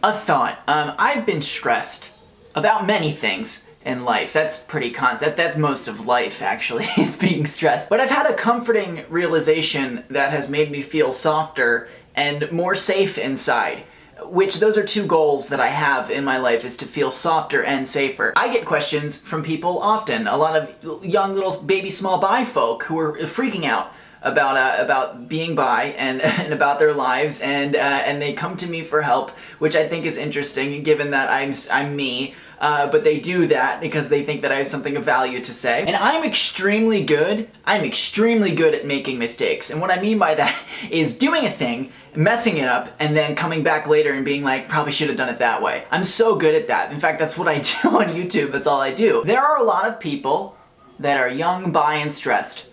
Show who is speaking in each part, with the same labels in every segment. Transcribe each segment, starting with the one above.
Speaker 1: A thought. I've been stressed about many things in life. That's pretty constant. That's most of life, actually, is being stressed. But I've had a comforting realization that has made me feel softer and more safe inside. Which, those are two goals that I have in my life, is to feel softer and safer. I get questions from people often. A lot of young little baby small bi folk who are freaking out about being bi and about their lives, and they come to me for help, which I think is interesting given that I'm me. But they do that because they think that I have something of value to say. And I'm extremely good at making mistakes. And what I mean by that is doing a thing, messing it up, and then coming back later and being like, probably should have done it that way. I'm so good at that. In fact, that's what I do on YouTube. That's all I do. There are a lot of people that are young, bi, and stressed.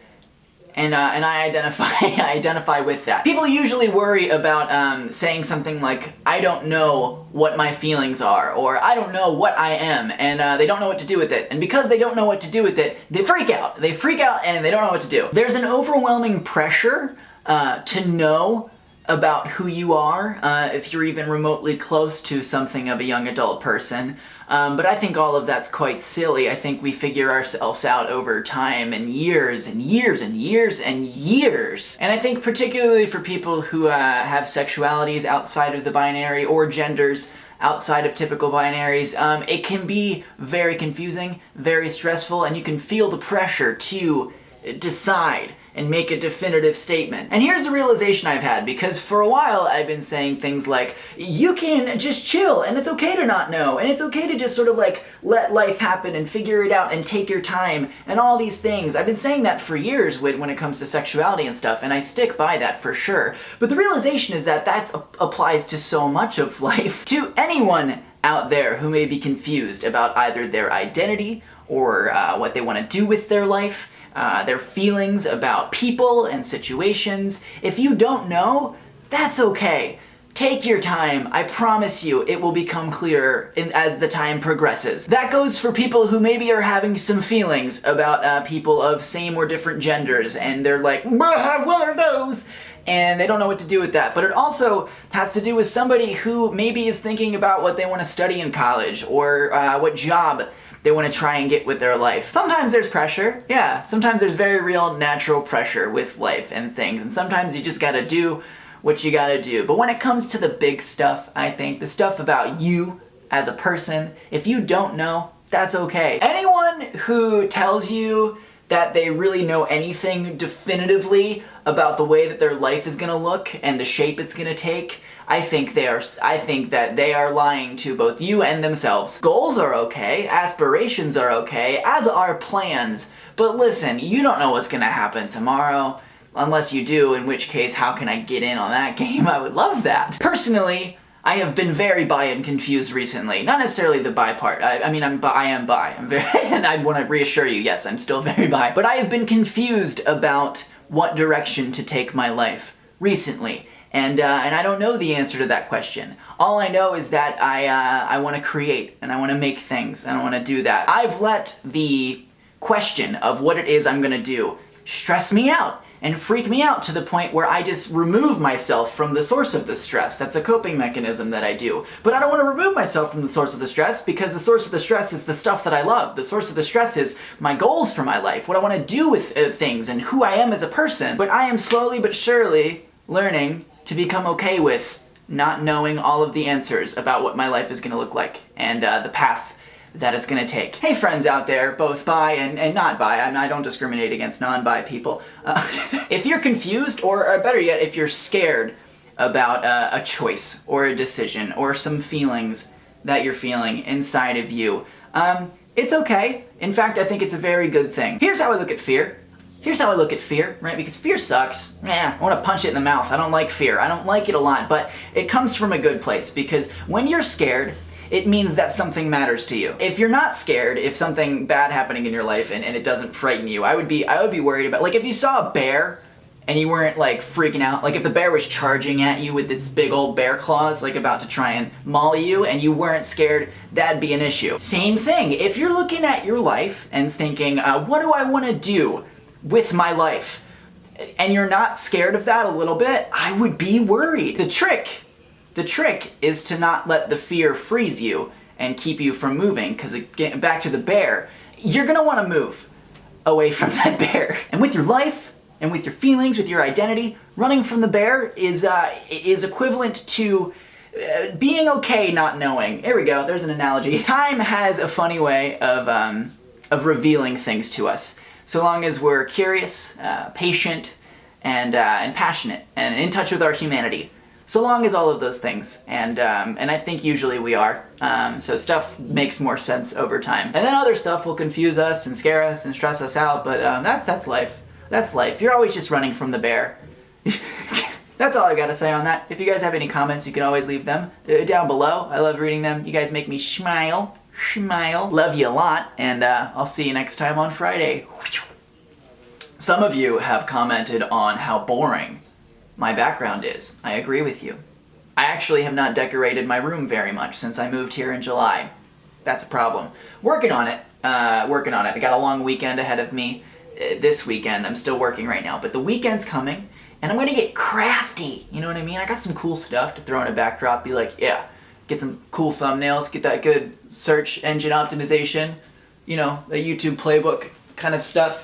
Speaker 1: And I identify with that. People usually worry about saying something like, I don't know what my feelings are, or I don't know what I am, and they don't know what to do with it. And because they don't know what to do with it, they freak out. They freak out and they don't know what to do. There's an overwhelming pressure to know about who you are, if you're even remotely close to something of a young adult person. But I think all of that's quite silly. I think we figure ourselves out over time and years and years and years and years. And I think particularly for people who have sexualities outside of the binary or genders outside of typical binaries, it can be very confusing, very stressful, and you can feel the pressure to decide and make a definitive statement. And here's the realization I've had, because for a while I've been saying things like, you can just chill, and it's okay to not know, and it's okay to just sort of like let life happen and figure it out and take your time, and all these things. I've been saying that for years when it comes to sexuality and stuff, and I stick by that for sure. But the realization is that that applies to so much of life. To anyone out there who may be confused about either their identity or what they want to do with their life, their feelings about people and situations. If you don't know, that's okay. Take your time. I promise you it will become clearer as the time progresses. That goes for people who maybe are having some feelings about people of same or different genders, and they're like, what are those? And they don't know what to do with that. But it also has to do with somebody who maybe is thinking about what they want to study in college, or what job they want to try and get with their life. Sometimes there's pressure, yeah. Sometimes there's very real natural pressure with life and things, and sometimes you just gotta do what you gotta do. But when it comes to the big stuff, I think, the stuff about you as a person, if you don't know, that's okay. Anyone who tells you that they really know anything definitively about the way that their life is gonna look and the shape it's gonna take, I think that they are lying to both you and themselves. Goals are okay, aspirations are okay, as are plans. But listen, you don't know what's gonna happen tomorrow, unless you do, in which case, how can I get in on that game? I would love that. Personally, I have been very bi and confused recently. Not necessarily the bi part. I am bi. I'm very, and I want to reassure you, yes, I'm still very bi. But I have been confused about what direction to take my life recently. And I don't know the answer to that question. All I know is that I want to create, and I want to make things, and I want to do that. I've let the question of what it is I'm going to do stress me out and freak me out to the point where I just remove myself from the source of the stress. That's a coping mechanism that I do. But I don't want to remove myself from the source of the stress, because the source of the stress is the stuff that I love. The source of the stress is my goals for my life, what I want to do with things, and who I am as a person. But I am slowly but surely learning to become okay with not knowing all of the answers about what my life is going to look like, and the path that it's going to take. Hey friends out there, both bi and not bi, I don't discriminate against non-bi people. If you're confused, or better yet, if you're scared about a choice or a decision or some feelings that you're feeling inside of you, it's okay. In fact, I think it's a very good thing. Here's how I look at fear. Right? Because fear sucks. I want to punch it in the mouth. I don't like fear. I don't like it a lot, but it comes from a good place, because when you're scared, it means that something matters to you. If you're not scared, if something bad happening in your life and it doesn't frighten you, I would be worried about, like, if you saw a bear and you weren't like freaking out, like if the bear was charging at you with its big old bear claws, like about to try and maul you, and you weren't scared, that'd be an issue. Same thing, if you're looking at your life and thinking, what do I want to do with my life? And you're not scared of that a little bit, I would be worried. The The trick is to not let the fear freeze you and keep you from moving, because again, back to the bear, you're gonna wanna move away from that bear. And with your life, and with your feelings, with your identity, running from the bear is equivalent to being okay not knowing. Here we go, there's an analogy. Time has a funny way of revealing things to us. So long as we're curious, patient, and passionate, and in touch with our humanity. So long as all of those things, and I think usually we are. So stuff makes more sense over time. And then other stuff will confuse us and scare us and stress us out, but that's life. That's life. You're always just running from the bear. That's all I gotta say on that. If you guys have any comments, you can always leave them down below. I love reading them. You guys make me smile. Love you a lot, and I'll see you next time on Friday. Some of you have commented on how boring my background is. I agree with you. I actually have not decorated my room very much since I moved here in July. That's a problem. Working on it. I got a long weekend ahead of me. This weekend, I'm still working right now, but the weekend's coming, and I'm gonna get crafty. You know what I mean? I got some cool stuff to throw in a backdrop, be like, yeah, get some cool thumbnails, get that good search engine optimization, you know, the YouTube playbook kind of stuff.